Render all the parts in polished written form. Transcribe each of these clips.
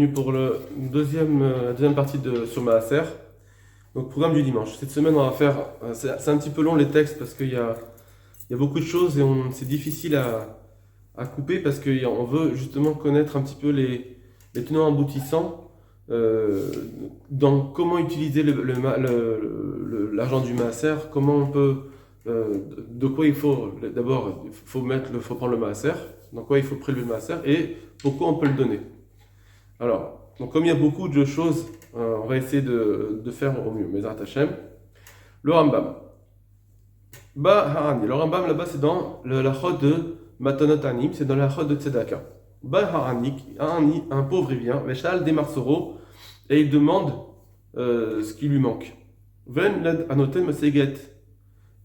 bienvenue pour la deuxième partie sur Maaser. Donc programme du dimanche. Cette semaine on va faire, c'est un petit peu long les textes parce qu'il y a beaucoup de choses et c'est difficile à couper parce qu'on veut justement connaître un petit peu les tenants aboutissants dans comment utiliser l'argent du Maaser, comment on peut, de quoi il faut, d'abord il faut prendre le Maaser, dans quoi il faut prélever le Maaser et pourquoi on peut le donner. Alors, donc comme il y a beaucoup de choses, on va essayer de faire au mieux. Bezrat Hashem. Le Rambam. Le Rambam là-bas c'est dans la chod de Matanot Anim, c'est dans la chod de Tzedaka. Un pauvre il vient, Veshal des Marsoro, et il demande ce qui lui manque. Ven led anoten maseget.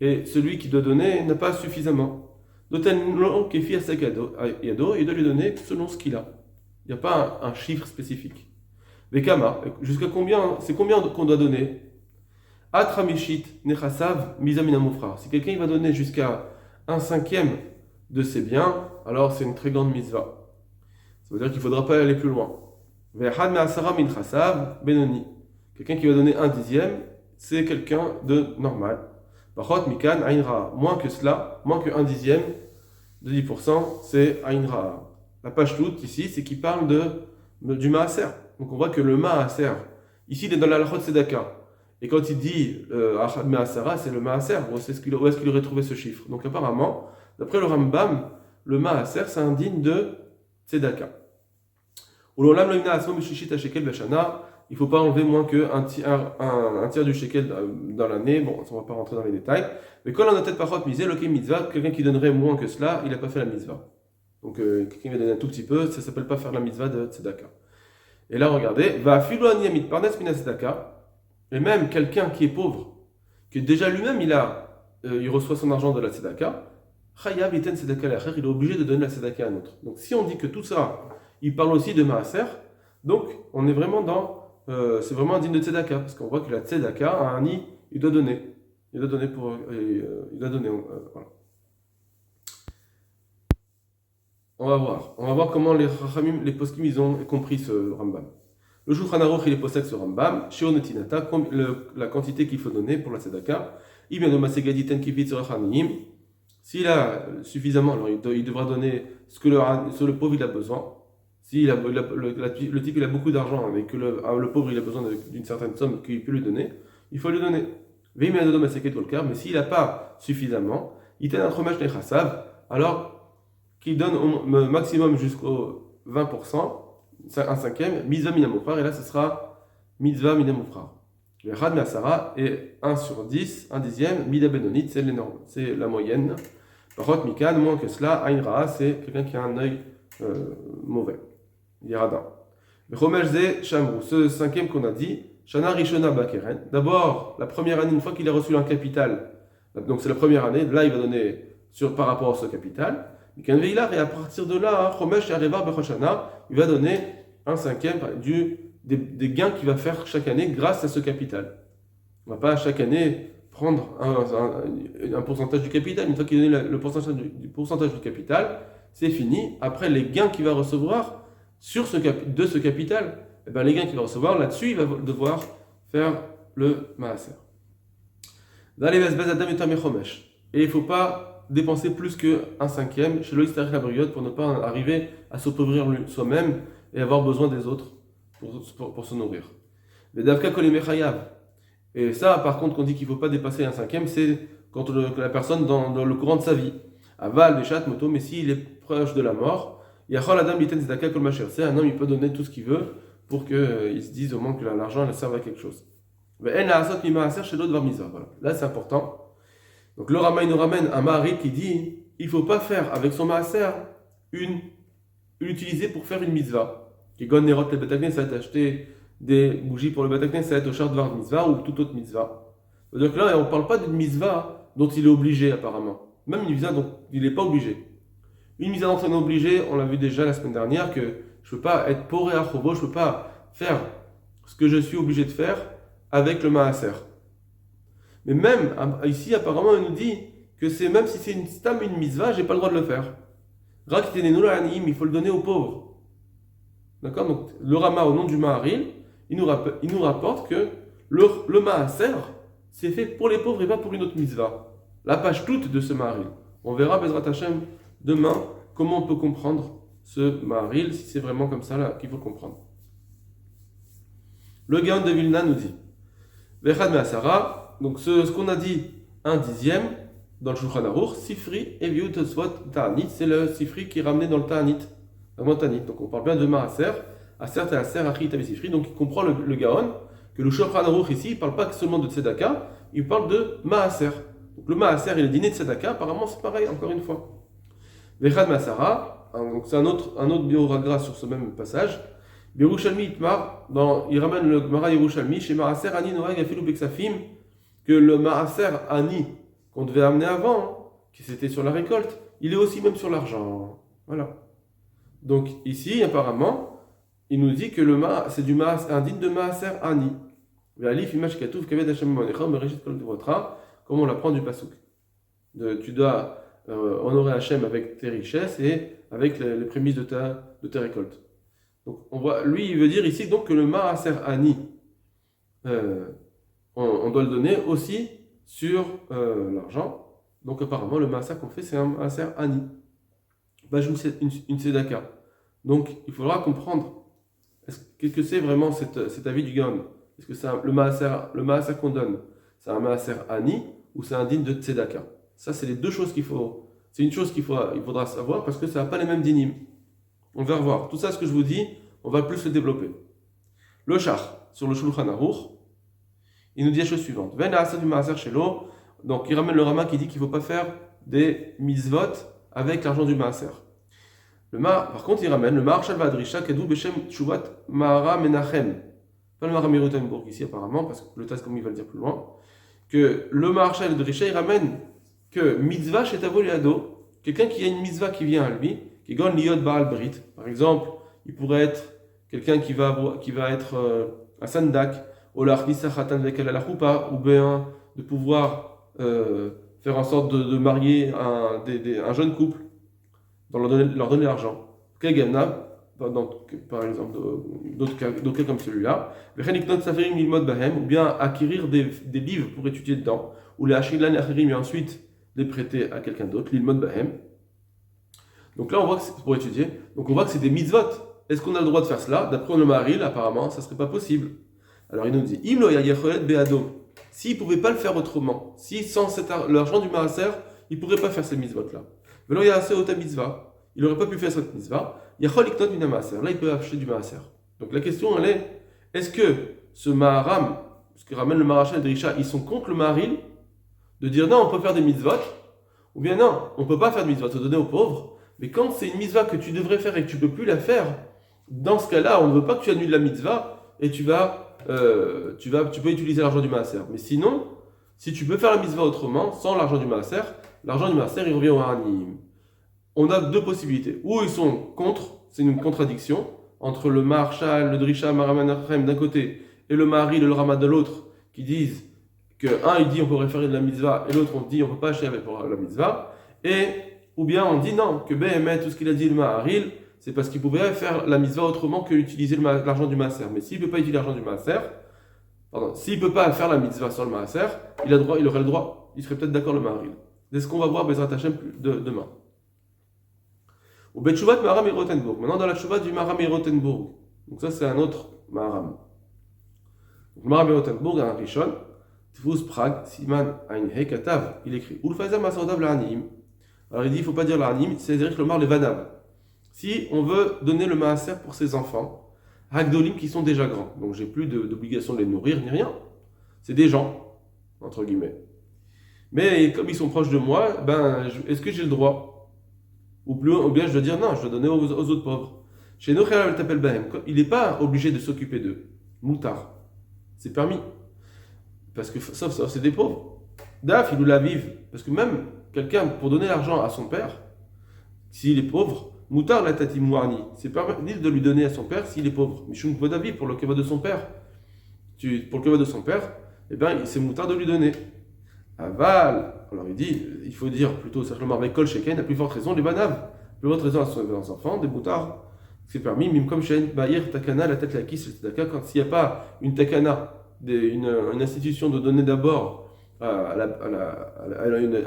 Et celui qui doit donner n'a pas suffisamment. Noten lo kefi asek yado, il doit lui donner selon ce qu'il a. Il n'y a pas un chiffre spécifique. Vekama, jusqu'à combien, c'est combien qu'on doit donner? Atramishit nechasav mizamina mufrar. Si quelqu'un va donner jusqu'à 1/5 de ses biens, alors c'est une très grande mitzvah. Ça veut dire qu'il ne faudra pas aller plus loin. Vehad me'asara min chasav benoni. Quelqu'un qui va donner 1/10, c'est quelqu'un de normal. Pachot mikan ainra. Moins que cela, moins que 1/10 de 10%, c'est ainra. La page toute ici, c'est qu'il parle du maaser. Donc on voit que le maaser, ici il est dans la halachot tzedaka. Et quand il dit achad me'asara, c'est le maaser. Où est-ce qu'il aurait trouvé ce chiffre? Donc apparemment, d'après le Rambam, le maaser c'est indigne de tzedaka. Il ne faut pas enlever moins qu'un tiers du shekel dans l'année. Bon, on ne va pas rentrer dans les détails. Mais quand on a tête pachot misé, le mitzvah, quelqu'un qui donnerait moins que cela, il n'a pas fait la mitzvah. Donc quelqu'un qui va donner un tout petit peu, ça ne s'appelle pas faire la mitzvah de tzedaka. Et là, regardez, va filoani amit parnes mina tzedaka, et même quelqu'un qui est pauvre, que déjà lui-même il reçoit son argent de la tzedaka, chayav iten tzedaka l'acher, il est obligé de donner la tzedaka à un autre. Donc si on dit que tout ça, il parle aussi de maaser, donc on est vraiment c'est vraiment un digne de tzedaka, parce qu'on voit que la tzedaka, à un nid, il doit donner. Il doit donner voilà. On va voir comment les Chachamim, les poskim, ils ont compris ce Rambam. Le Shulchan Aruch, il est possède ce Rambam, Sheonetinata, la quantité qu'il faut donner pour la tzedaka. S'il a suffisamment, alors il devra donner ce que le pauvre il a besoin. Si le type il a beaucoup d'argent et que le pauvre il a besoin d'une certaine somme qu'il peut lui donner, il faut lui donner. Mais s'il n'a pas suffisamment, alors qu'il donne au maximum jusqu'au 20%, 1/5, mitzvah minamofrar, et là ce sera mitzvah minamofrar. Le had me'asara est 1/10, 1/10, mida benonit, c'est la moyenne. Parot mikan, moins que cela, ain ra'a, c'est quelqu'un qui a un œil mauvais. Yeradin. Romelze Shamrou, ce 5e qu'on a dit, Shana Rishona Bakeren. D'abord, la première année, une fois qu'il a reçu un capital, donc c'est la première année, là il va donner par rapport à ce capital. Et à partir de là, Romesh Yarevar Bechoshana, il va donner 1/5 des gains qu'il va faire chaque année grâce à ce capital. On ne va pas chaque année prendre un pourcentage du capital. Une fois qu'il a donné le pourcentage du capital, c'est fini. Après, les gains qu'il va recevoir de ce capital, les gains qu'il va recevoir, là-dessus, il va devoir faire le maaser. Et il ne faut pas dépenser plus que 1/5 chez l'Oïstarich la briotte pour ne pas arriver à s'appauvrir soi-même et avoir besoin des autres pour se nourrir. Et ça, par contre, qu'on dit qu'il ne faut pas dépasser 1/5, c'est quand la personne dans le courant de sa vie. Aval, Béchat, Moto, mais s'il est proche de la mort, c'est un homme, il peut donner tout ce qu'il veut pour qu'il se dise au moins que l'argent serve à quelque chose. Voilà. Là, c'est important. Donc, le Rama, il nous ramène un Maharit qui dit il ne faut pas faire avec son maaser l'utiliser pour faire une mitzvah. Qui gonne nerot le Betakneset, acheter des bougies pour le Betakneset, au Shardvar mitzvah ou toute autre mitzvah. C'est-à-dire que là, on ne parle pas d'une mitzvah dont il est obligé apparemment. Même une mitzvah dont il n'est pas obligé. Une mitzvah dont on est obligé, on l'a vu déjà la semaine dernière, que je ne peux pas être poré à chobo, je ne peux pas faire ce que je suis obligé de faire avec le maaser. Mais même ici, apparemment, il nous dit que même si c'est une mitzvah, j'ai pas le droit de le faire. Il faut le donner aux pauvres. D'accord? Donc le Rama au nom du Maharil, il nous rapporte que le Maaser, c'est fait pour les pauvres et pas pour une autre mitzvah. La page toute de ce Maharil. On verra, Bezrat Hashem, demain, comment on peut comprendre ce Maharil, si c'est vraiment comme ça là qu'il faut comprendre. Le Gaon de Vilna nous dit Vechad Me'asara, donc ce qu'on a dit, 1/10 dans le Shulchan Aruch, Sifri Eviut Tosfot Ta'anit, c'est le Sifri qui est ramené dans le Ta'anit, vraiment Ta'anit. Donc on parle bien de Maaser, Aser Ta'aser Achi Tavi Sifri, donc il comprend le Gaon, que le Shulchan Aruch ici, il ne parle pas seulement de Tzedaka, il parle de Maaser. Donc le Maaser et le dîner de Tzedaka, apparemment c'est pareil, encore une fois. Vechad Me'asara, donc c'est un autre bioragra sur ce même passage. Yerushalmi Itmar, il ramène le Gemara Yerushalmi, chez Maaser Ani Noag Afilu Beksafim, que le Maaser Ani, qu'on devait amener avant, qui c'était sur la récolte, il est aussi même sur l'argent. Voilà. Donc ici, apparemment, il nous dit que c'est un digne de Maaser Ani. Comme on l'apprend du Pasuk. Tu dois honorer Hachem avec tes richesses et avec les prémices de tes récoltes. Donc on voit, lui, il veut dire ici donc que le Maaser Ani, on doit le donner aussi sur l'argent. Donc apparemment, le Maaser qu'on fait, c'est un Maaser Ani. Une Tzedaka. Donc il faudra comprendre qu'est-ce que c'est vraiment cet avis du Gaon. Est-ce que c'est le Maaser qu'on donne, c'est un Maaser Ani ou c'est un digne de Tzedaka? Ça, c'est les deux choses qu'il faut. C'est une chose il faudra savoir parce que ça n'a pas les mêmes dynimes. On va revoir. Tout ça, ce que je vous dis, on va plus le développer. Le Char, sur le Shulchan Aruch, il nous dit la chose suivante. Ven ha'asad du Maaser shelo. Donc, il ramène le Rama qui dit qu'il ne faut pas faire des mitzvot avec l'argent du Maaser. Par contre, il ramène le Maharshal Vadrisha Kedou Beshem Tshuvat Mahara Menachem. Pas le Mahara Mirotenbourg ici, apparemment, parce que le texte, comme il va le dire plus loin, que le Maharshal Vadrisha, il ramène que mitzvah chez Tavo Liado, quelqu'un qui a une mitzvah qui vient à lui, qui gagne l'Iod Baal Brit. Par exemple, il pourrait être quelqu'un qui va être un sandak, ou bien de pouvoir faire en sorte de marier un jeune couple, dans leur donner l'argent. Par exemple, d'autres cas comme celui-là, ou bien acquérir des livres pour étudier dedans, ou les achilan et ensuite les prêter à quelqu'un d'autre, l'ilmod bahem. Donc là, on voit que c'est pour étudier. Donc on voit que c'est des mitzvot. Est-ce qu'on a le droit de faire cela? D'après le Maharil, apparemment, ça ne serait pas possible. Alors il nous dit, s'il ne pouvait pas le faire autrement, si sans l'argent du Maaser, il ne pourrait pas faire ces mitzvot-là. Il n'aurait pas pu faire cette mitzvah. Là, il peut acheter du Maaser. Donc la question, elle est, est-ce que ce Maharam, ce que ramène le Maharshal et Drisha, ils sont contre le Maharil de dire non, on peut faire des mitzvot, ou bien non, on ne peut pas faire de mitzvot, se donner aux pauvres. Mais quand c'est une mitzvah que tu devrais faire et que tu ne peux plus la faire, dans ce cas-là, on ne veut pas que tu annules la mitzvah et tu peux utiliser l'argent du Maaser. Mais sinon, si tu peux faire la mitzvah autrement, sans l'argent du Maaser, il revient au Hanim. On a deux possibilités. Ou ils sont contre, c'est une contradiction, entre le Maharshal, le Drisha, Maramanachem d'un côté, et le Maharil et le Rama de l'autre, qui disent que un il dit on peut référer de la mitzvah, et l'autre on dit on ne peut pas acheter avec la mitzvah, ou bien on dit non, que Behemet, tout ce qu'il a dit le Maharil, c'est parce qu'il pouvait faire la mitzvah autrement que utiliser l'argent du Maaser. Mais s'il ne peut pas utiliser l'argent du Maaser, s'il ne peut pas faire la mitzvah sur le Maaser, il aurait le droit, il serait peut-être d'accord le Maharil. C'est ce qu'on va voir Bezrat Hashem demain. Au Betchouvat Maharam et Rotenbourg. Maintenant dans la Tchouvat du Maharam et Rotenbourg. Donc ça c'est un autre Maharam. Le Maharam et Rotenbourg, un Rishon, Tfous Prague, Siman Ein Hekatav, il écrit Ulfaiza Masordav l'Anim. Alors il dit il ne faut pas dire l'Anim, c'est-à-dire que le Mar le Vanav. Si on veut donner le Maaser pour ses enfants, Hagdolim qui sont déjà grands, donc j'ai plus d'obligation de les nourrir ni rien, c'est des gens, entre guillemets. Mais comme ils sont proches de moi, est-ce que j'ai le droit? Ou bien je dois dire non, je dois donner aux autres pauvres. Chez Nochel Tapel Bahem, il n'est pas obligé de s'occuper d'eux. Moutar, c'est permis. Parce que, sauf c'est des pauvres. Daf, il nous la vive. Parce que même quelqu'un, pour donner l'argent à son père, s'il est pauvre, Moutar la tati mouarni, c'est permis de lui donner à son père s'il est pauvre. Mishum Podavi, pour le keva de son père. Pour le keva de son père, c'est Moutar de lui donner. Aval, alors il faut dire plutôt, simplement avec Kol Sheken, à plus forte raison, les banav. Plus forte raison à ses enfants, des Moutar c'est permis, même comme Shen Bahir Takana, la tête la kiss, tzedaka, quand s'il n'y a pas une takana, une institution de donner d'abord à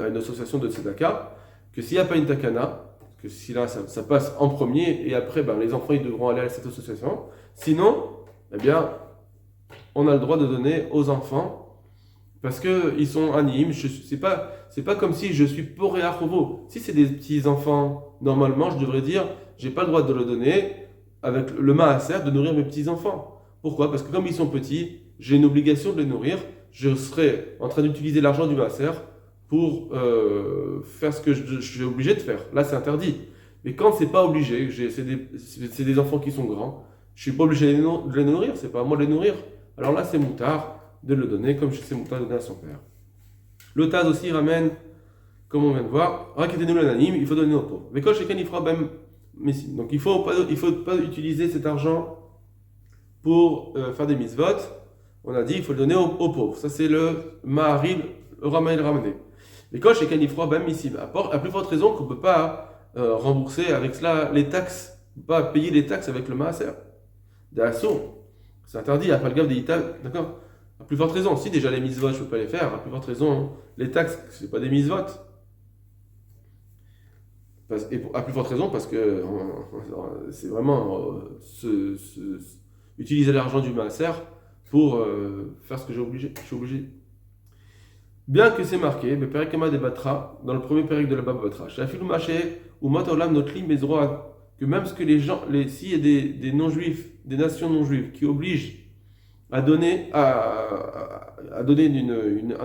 une association de tzedaka, que s'il n'y a pas une takana, que si là ça passe en premier et après les enfants ils devront aller à cette association, sinon, eh bien, on a le droit de donner aux enfants parce qu'ils sont animes. C'est pas comme si je suis poré à Chovo. Si c'est des petits enfants, normalement, je devrais dire, j'ai pas le droit de le donner avec le maaser, de nourrir mes petits enfants. Pourquoi? Parce que comme ils sont petits, j'ai une obligation de les nourrir. Je serai en train d'utiliser l'argent du maaser pour faire ce que je suis obligé de faire. Là, c'est interdit. Mais quand c'est pas obligé, c'est des enfants qui sont grands, je suis pas obligé de les nourrir. C'est pas à moi de les nourrir. Alors là, c'est moutard de le donner, comme c'est moutard de donner à son père. Le Taz aussi ramène, comme on vient de voir, raquettez-nous l'anonyme, il faut donner aux pauvres. Mais quand chacun il fera même messie. Donc il faut pas utiliser cet argent pour faire des mitzvot. On a dit il faut le donner aux pauvres. Ça c'est le Maharil, le Ramaïl ramené. Mais quand chacun il fera même messie, à plus forte raison qu'on ne peut pas rembourser avec cela les taxes, pas payer les taxes avec le maaser. D'assaut. C'est interdit, à pas le gaffe des ital, d'accord? À plus forte raison, si déjà les mitzvot, je ne peux pas les faire, à plus forte raison, les taxes, ce n'est pas des mitzvot. Et à plus forte raison, parce que c'est vraiment utiliser l'argent du maaser pour faire ce que je suis obligé. Bien que c'est marqué, mais Perikama débattra, dans le premier périque de la Baba Batra, Shafilou Maché, ou Matolam Notlim Bezroa, que même ce que les gens, s'il y a des non-juifs, des nations non-juives qui obligent à donner, un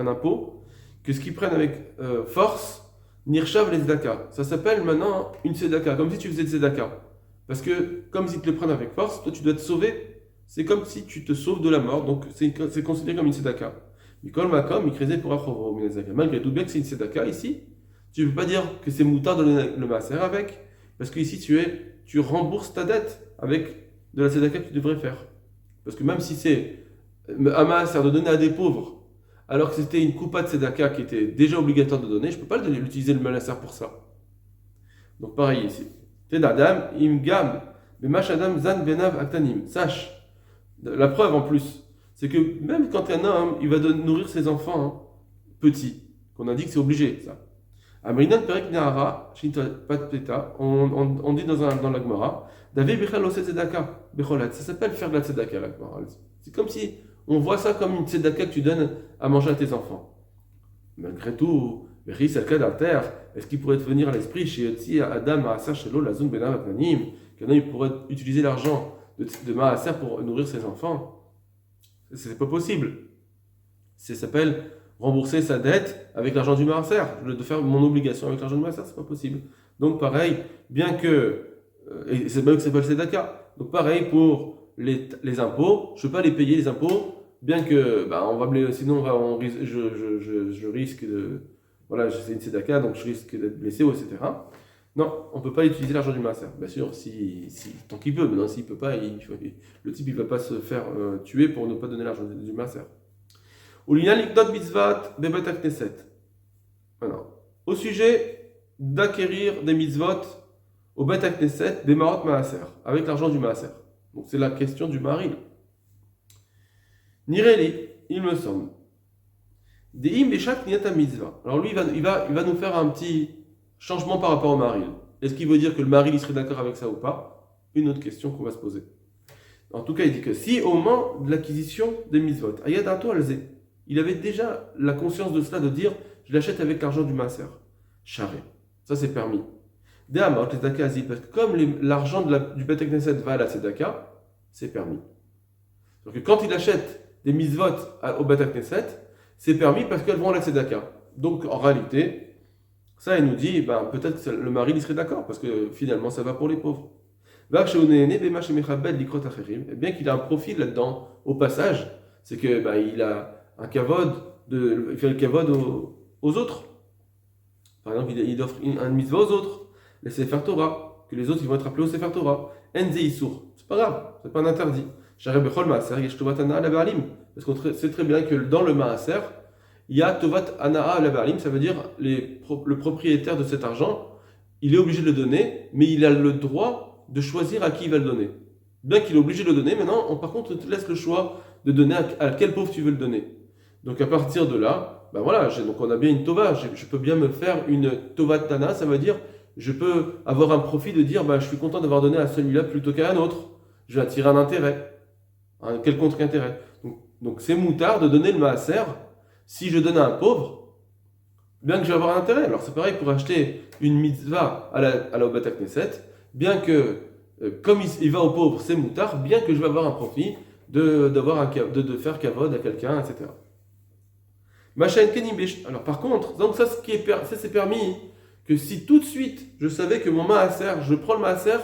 impôt, que ce qu'ils prennent avec force, Nirshav les tzedaka. Ça s'appelle maintenant une tzedaka, comme si tu faisais de tzedaka. Parce que, comme s'ils te le prennent avec force, toi tu dois te sauver. C'est comme si tu te sauves de la mort, donc c'est considéré comme une tzedaka. Mikol Makom, Mikreze pour Achovo, malgré tout, bien que c'est une tzedaka ici, tu ne peux pas dire que c'est moutard de donner le maaser avec, parce que ici tu rembourses ta dette avec de la tzedaka que tu devrais faire. Parce que même si c'est un maaser de donner à des pauvres, alors que c'était une coupa de tzedaka qui était déjà obligatoire de donner, je ne peux pas l'utiliser le maaser pour ça. Donc pareil ici. Tedadam, imgam, bemashadam zan benav aktanim. Sache, la preuve en plus, c'est que même quand un homme, il va nourrir ses enfants petits, qu'on a dit que c'est obligé, ça. Amrinan perek nehara, patpeta, on dit dans la Gemara, David bichal ose tzedaka, becholat. Ça s'appelle faire de la tzedaka, la Gemara. C'est comme si on voit ça comme une tzedaka que tu donnes à manger à tes enfants. Malgré tout, c'est le cas d'Alter. Est-ce qu'il pourrait te venir à l'esprit chez Yotzi, Adam, Maaser, Shelo, Lazun, Benav, Atnanim, qu'un homme pourrait utiliser l'argent de Maaser pour nourrir ses enfants? C'est pas possible. Ça s'appelle rembourser sa dette avec l'argent du maaser. De faire mon obligation avec l'argent du maaser, c'est pas possible. Donc pareil, bien que et c'est même que ça s'appelle tzedaka. Donc pareil pour les impôts, je peux pas les payer les impôts, bien que on va sinon je risque de voilà, c'est une tzedaka, donc je risque d'être blessé, etc. Non, on ne peut pas utiliser l'argent du maaser. Bien sûr, tant qu'il peut, mais non, s'il ne peut pas, le type ne va pas se faire tuer pour ne pas donner l'argent du maaser. Au sujet d'acquérir des mitzvot au Bet HaKnesset, des marot maaser, avec l'argent du maaser. Donc c'est la question du mari. Nireli, il me semble. Deim beshak niyata mitzvah. Alors lui, il va nous faire un petit changement par rapport au maril. Est-ce qu'il veut dire que le maril il serait d'accord avec ça ou pas? Une autre question qu'on va se poser. En tout cas, il dit que si au moment de l'acquisition des mitzvot, ayadato alze, il avait déjà la conscience de cela, de dire je l'achète avec l'argent du maaser. Charé. Ça c'est permis. Dehamot, les tzedaka azil, parce que comme l'argent du Bet HaKnesset va à la tzedaka, c'est permis. Donc quand il achète des mitzvot au Bet HaKnesset, c'est permis parce qu'elles vont à la tzedaka. Donc en réalité, ça il nous dit, peut-être que le mari il serait d'accord, parce que finalement ça va pour les pauvres. Bien qu'il a un profil là-dedans, au passage, c'est que il a un kavod, il fait le kavod aux autres. Par exemple, il offre un mitzvah aux autres, les Sefer Torah, que les autres ils vont être appelés au Sefer Torah. Enze Issour, c'est pas grave, c'est pas un interdit. Parce qu'on sait très bien que dans le maaser, il y a Tovat Anaa la Baalim, ça veut dire le propriétaire de cet argent, il est obligé de le donner, mais il a le droit de choisir à qui il va le donner. Bien qu'il est obligé de le donner, maintenant, par contre, on te laisse le choix de donner à quel pauvre tu veux le donner. Donc à partir de là, ben voilà, donc on a bien une tova, je peux bien me faire une tova tana, ça veut dire, je peux avoir un profit de dire, ben, je suis content d'avoir donné à celui-là plutôt qu'à un autre. Je vais attirer un intérêt, un quelconque intérêt. Donc c'est moutard de donner le maaser si je donne à un pauvre, bien que je vais avoir un intérêt. Alors c'est pareil pour acheter une mitzvah à la Beth Knesset, bien que, comme il va au pauvre, c'est moutard, bien que je vais avoir un profit de faire kavod à quelqu'un, etc. Alors par contre, donc ça c'est permis que si tout de suite je savais que mon maaser, je prends le maaser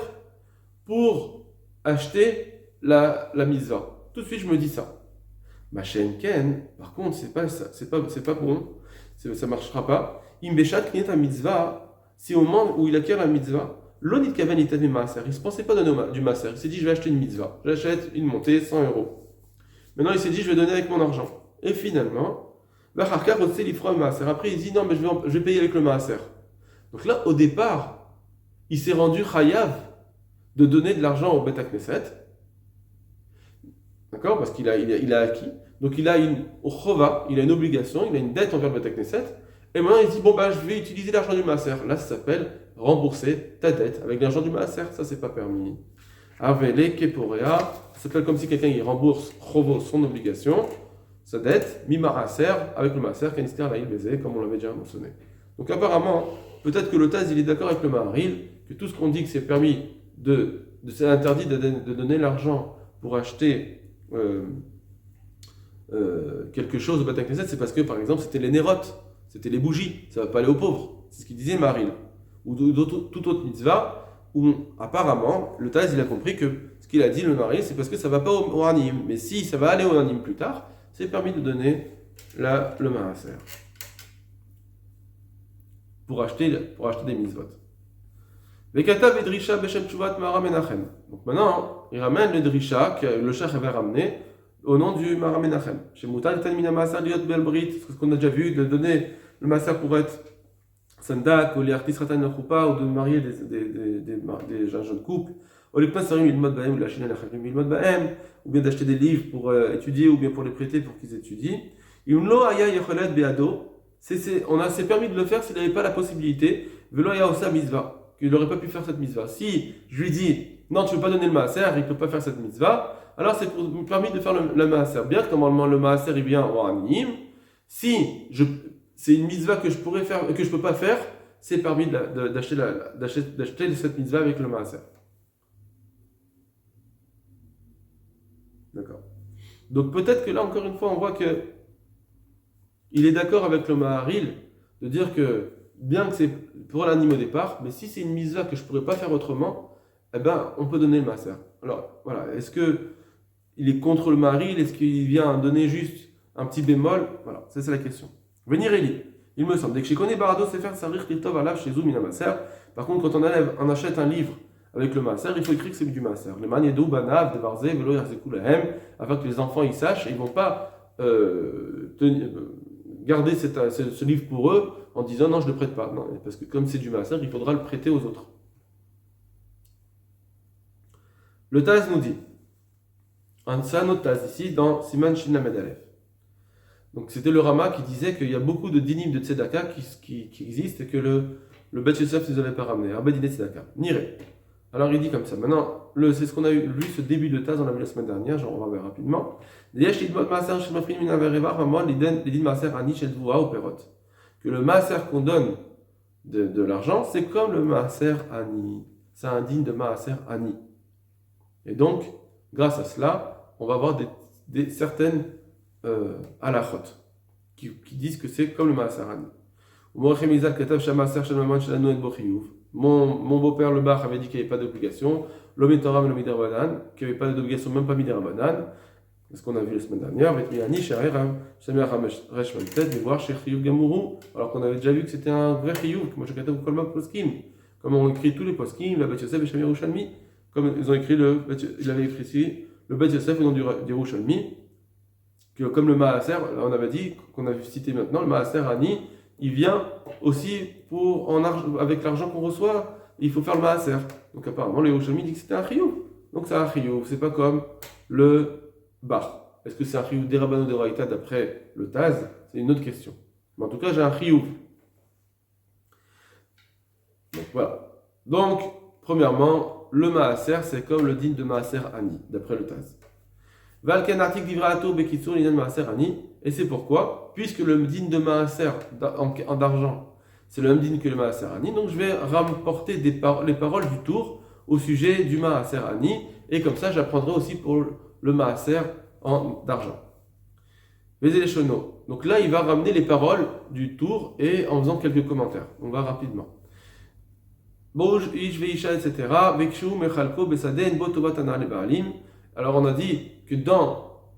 pour acheter la mitzvah. Tout de suite je me dis ça. Machen ken, par contre c'est pas bon, ça marchera pas. Imbeshat knet a mitzvah, si au moment où il acquiert la mitzvah, l'onit kaven itan maaser, il se pensait pas donner du maaser, il s'est dit je vais acheter une mitzvah, j'achète une montée 100 euros. Maintenant il s'est dit je vais donner avec mon argent. Et finalement, après il dit non mais je vais payer avec le maaser. Donc là au départ, il s'est rendu chayav de donner de l'argent au Beth Knesset. D'accord? Parce qu'il a acquis. Donc il a une obligation, il a une dette envers le Beth Knesset. Et maintenant il dit bon bah je vais utiliser l'argent du maaser. Là ça s'appelle rembourser ta dette avec l'argent du maaser. Ça c'est pas permis. Avele keporea, ça s'appelle comme si quelqu'un il rembourse chovo son obligation, sa dette, mi maaser avec le maaser kanister la baiser comme on l'avait déjà mentionné. Donc apparemment peut-être que le Taz il est d'accord avec le Maharil que tout ce qu'on dit que c'est permis c'est interdit de donner l'argent pour acheter quelque chose au Beth Knesset, c'est parce que par exemple c'était les nérotes, c'était les bougies, ça ne va pas aller aux pauvres, c'est ce qu'il disait Maril, ou toute autre mitzvah, où apparemment le Taz il a compris que ce qu'il a dit le Maril c'est parce que ça ne va pas au Hanim, mais si ça va aller au Hanim plus tard, c'est permis de donner le Maaser pour acheter des mitzvot. Vekatav et Drisha Beshem Tshuvat Mara Menachem. Donc maintenant, il ramène le Drisha que le Cheikh avait ramené au nom du Mara Menachem. Chez Moutal Tanmina Maaser Liot Belbrit, ce qu'on a déjà vu, de donner le Maaser pour être Sandak, ou les artistes Ratan Choupa, ou de marier des jeunes couples, ou les Pasarim Ilmod Bahem, ou la Chine Lachim Ilmod Bahem, ou bien d'acheter des livres pour étudier, ou bien pour les prêter pour qu'ils étudient. Imlo Aya Yecholet Beado, c'est permis de le faire s'il n'avait pas la possibilité, Velo Aya Osa Mitzvah. Il n'aurait pas pu faire cette mitzvah. Si je lui dis non, tu ne veux pas donner le maaser, il ne peut pas faire cette mitzvah, alors c'est permis de faire le maaser. Bien que normalement le maaser il vient au Hanim, si c'est une mitzvah que je pourrais faire et que je ne peux pas faire, c'est permis d'acheter cette mitzvah avec le maaser. D'accord. Donc peut-être que là encore une fois on voit que il est d'accord avec le Maharil de dire que bien que c'est pour l'anime au départ, mais si c'est une mitzvah que je ne pourrais pas faire autrement, eh ben, on peut donner le maaser. Alors, voilà, est-ce qu'il est contre le Maharil? Est-ce qu'il vient donner juste un petit bémol? Voilà, ça c'est la question. Venir Eli, il me semble, dès que je connais Barado, c'est faire Sarir Tirtov Alav chez Zoom Maaser. Par contre, quand on achète un livre avec le maaser, il faut écrire que c'est du maaser. Le Maniedou, Banav, Devarze, Velo Yarzekou Lahem, afin que les enfants ils sachent et ils ne vont pas garder ce livre pour eux en disant non, je ne le prête pas. Non, parce que comme c'est du maaser, il faudra le prêter aux autres. Le Taz nous dit, c'est un autre Taz ici dans Siman Shin Lamed Aleph. Donc c'était le Rama qui disait qu'il y a beaucoup de dinim de tzedaka qui existent et que le Bet Yosef ne nous avait pas ramené. Arba diné tzedaka. Niré. Alors il dit comme ça. Maintenant, c'est ce qu'on a lu ce début de Taz, on l'a vu la semaine dernière, genre on va voir rapidement. Que le maaser qu'on donne de l'argent, c'est comme le maaser ani. C'est un digne de maaser ani. Et donc, grâce à cela, on va avoir certaines halachot qui disent que c'est comme le maaser ani. Mon beau-père le Bach avait dit qu'il n'y avait pas d'obligation. L'homme Torah, l'homme Midarabanan, qu'il n'y avait pas d'obligation, même pas Midarabanan. C'est ce qu'on a vu la semaine dernière. Alors qu'on avait déjà vu que c'était un vrai chiyuv, comme on écrit tous les poskim, la Bet Yosef et Shem Yerushalmi, comme ils ont écrit il avait écrit ici, le Bet Yosef au nom du Yerushalmi, que comme le Maaser, on avait dit, qu'on a cité maintenant, le Maaser Ani, il vient aussi avec l'argent qu'on reçoit, il faut faire le maaser. Donc apparemment, le Yerushalmi dit que c'était un chiyuv. Donc c'est un chiyuv, c'est pas comme le bar. Est-ce que c'est un chiyuv d'Erabano de Raïta d'après le Taz? C'est une autre question. Mais en tout cas, j'ai un chiyuv. Donc voilà. Donc, premièrement, le maaser, c'est comme le din de maaser ani, d'après le Taz. Valken artik divraato bekitsur linan maaser ani. Et c'est pourquoi, puisque le din de maaser en d'argent, c'est le même din que le maaser ani, donc je vais rapporter les paroles du tour au sujet du maaser ani, et comme ça j'apprendrai aussi pour le maaser en d'argent. Les shono. Donc là, il va ramener les paroles du tour et en faisant quelques commentaires. On va rapidement. Bouj, ish veisha, etc. Vekshu, mechalko, besaden, botobatana le baalim. Alors on a dit que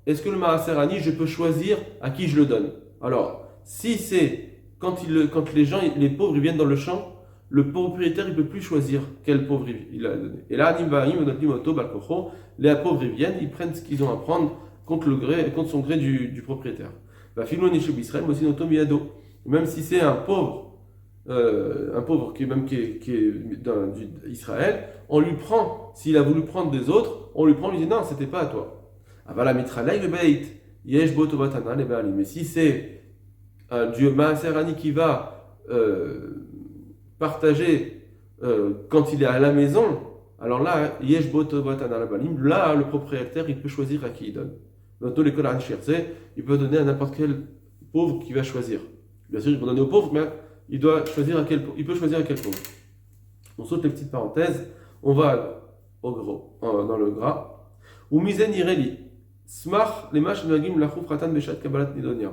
est-ce que le maaser ani, je peux choisir à qui je le donne? Alors, si c'est quand les pauvres ils viennent dans le champ, le propriétaire il peut plus choisir quel pauvre il a donné. Et là, anim ba'im, moto balkocho, les pauvres ils viennent, ils prennent ce qu'ils ont à prendre contre son gré du propriétaire. Va filon nishub Israël, aussi noto miado. Même si c'est un pauvre qui est d'Israël, on lui prend, s'il a voulu prendre des autres, on lui dit non, c'était pas à toi. Avala mitralay le beit, yesh bo tovatana le baalim. Mais si c'est du maaser ani qui va partager quand il est à la maison, alors là, yesh bo tovatana le baalim, là le propriétaire il peut choisir à qui il donne. Dans tous les cas, il peut donner à n'importe quel pauvre qu'il va choisir. Bien sûr, il peut donner au pauvre, mais il peut choisir à quel pauvre. On saute les petites parenthèses, on va au gros, dans le gras. Ou mizen ireli, smach les mach nagim lachuf ratan beshat kabbalat nidonia.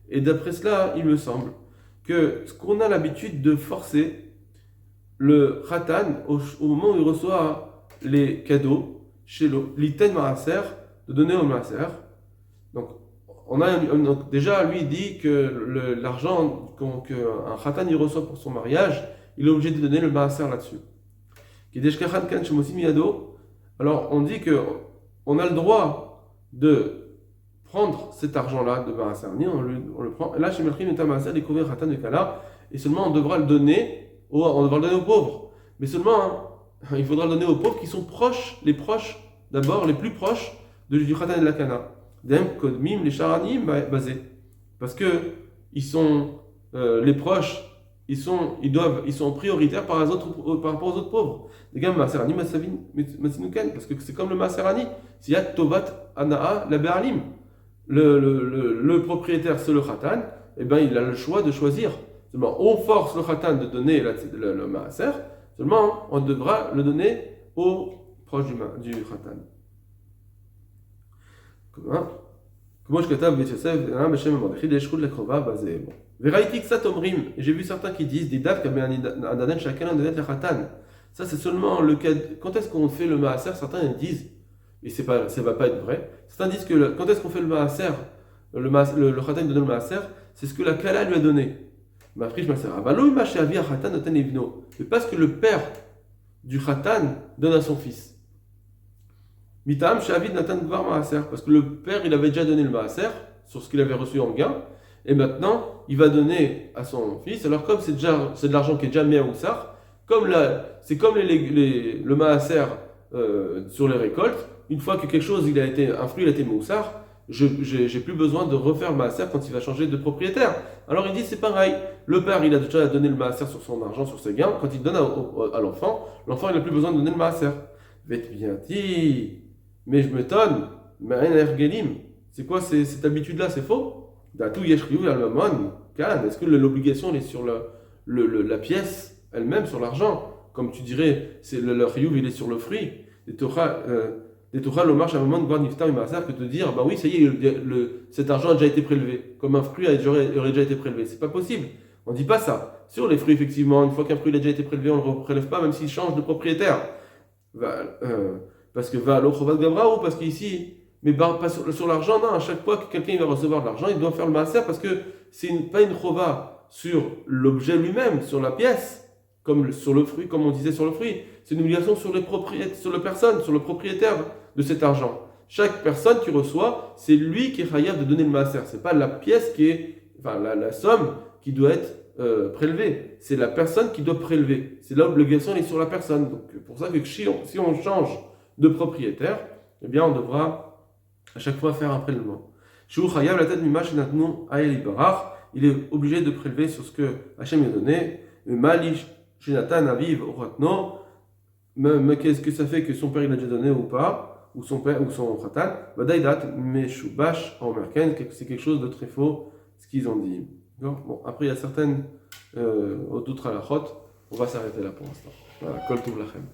Et d'après cela, il me semble que ce qu'on a l'habitude de forcer le ratan au moment où il reçoit les cadeaux chez l'iten maaser, de donner au maaser. Donc, donc déjà, lui dit que l'argent qu'un khatan il reçoit pour son mariage, il est obligé de donner le maaser là-dessus. Alors, on dit qu'on a le droit de prendre cet argent-là de maaser, on le prend. Et là, chez Melchim et maaser, découvrir khatan de kala, et seulement on devra le donner aux pauvres. Mais seulement, il faudra le donner aux pauvres qui sont proches, les plus proches du khatan et de la kana. Kodmim, les charanim basés. Parce que les proches, ils sont prioritaires par rapport aux autres pauvres. Les gars, Maserani, Masinuken, parce que c'est comme le Maserani. S'il y a Tovat, Anaa, la Be'alim, le propriétaire, c'est le Khatan, et bien il a le choix de choisir. Seulement, on force le Khatan de donner le Maaser, seulement on devra le donner aux proches du Khatan. Comment je katav Yosef, Beshem Mordechai, des Shchud Lekrova, basé. Veraïtik Satomrim, j'ai vu certains qui disent, des dav, comme un danen, chacun donne le khatan. Ça, c'est seulement le cas. Quand est-ce qu'on fait le maaser? Certains disent, et ça va pas être vrai. Certains disent que quand est-ce qu'on fait le maaser, le khatan donne le maaser, c'est ce que la kala lui a donné. Ma friche maaser. Avalo, ma sheavi a khatan noten evno. Mais parce que le père du khatan donne à son fils. Mitam Shavid Nathan Gvar Maaser, parce que le père il avait déjà donné le Maaser sur ce qu'il avait reçu en gain, et maintenant il va donner à son fils. Alors comme c'est de l'argent qui est déjà mis à Oussar, c'est comme le Maaser sur les récoltes, une fois que un fruit il a été mis à Oussar, j'ai plus besoin de refaire le Maaser quand il va changer de propriétaire. Alors il dit c'est pareil, le père il a déjà donné le Maaser sur son argent, sur ses gains, quand il donne à l'enfant il n'a plus besoin de donner le Maaser. Vete bien dit. Mais je m'étonne, mais c'est quoi cette habitude-là? C'est faux. Est-ce que l'obligation est sur la pièce elle-même, sur l'argent? Comme tu dirais, le riyuv il est sur le fruit. Des Torah l'omar à un moment de voir niftar que te dire, bah oui, ça y est, cet argent a déjà été prélevé. Comme un fruit aurait déjà été prélevé. C'est pas possible. On dit pas ça. Sur les fruits, effectivement, une fois qu'un fruit a déjà été prélevé, on ne le prélève pas, même s'il change de propriétaire. Parce que va l'ochovat gavra ou parce qu'ici, mais pas sur l'argent, non, à chaque fois que quelqu'un va recevoir de l'argent, il doit faire le maaser parce que c'est pas une chova sur l'objet lui-même, sur la pièce, comme sur le fruit, comme on disait sur le fruit. C'est une obligation sur le propriétaire de cet argent. Chaque personne qui reçoit, c'est lui qui est chayav de donner le maaser. C'est pas la pièce la somme qui doit être prélever. C'est la personne qui doit prélever. C'est l'obligation, elle est sur la personne. Donc, pour ça que si on change de propriétaire, eh bien, on devra à chaque fois faire un prélèvement. Il est obligé de prélever sur ce que Hachem lui a donné. Mais qu'est-ce que ça fait que son père il a déjà donné ou pas, ou son père ou son khatan? C'est quelque chose de très faux, ce qu'ils ont dit. Bon, après il y a certaines d'autres halachot, on va s'arrêter là pour l'instant. Voilà, kol tov lachem.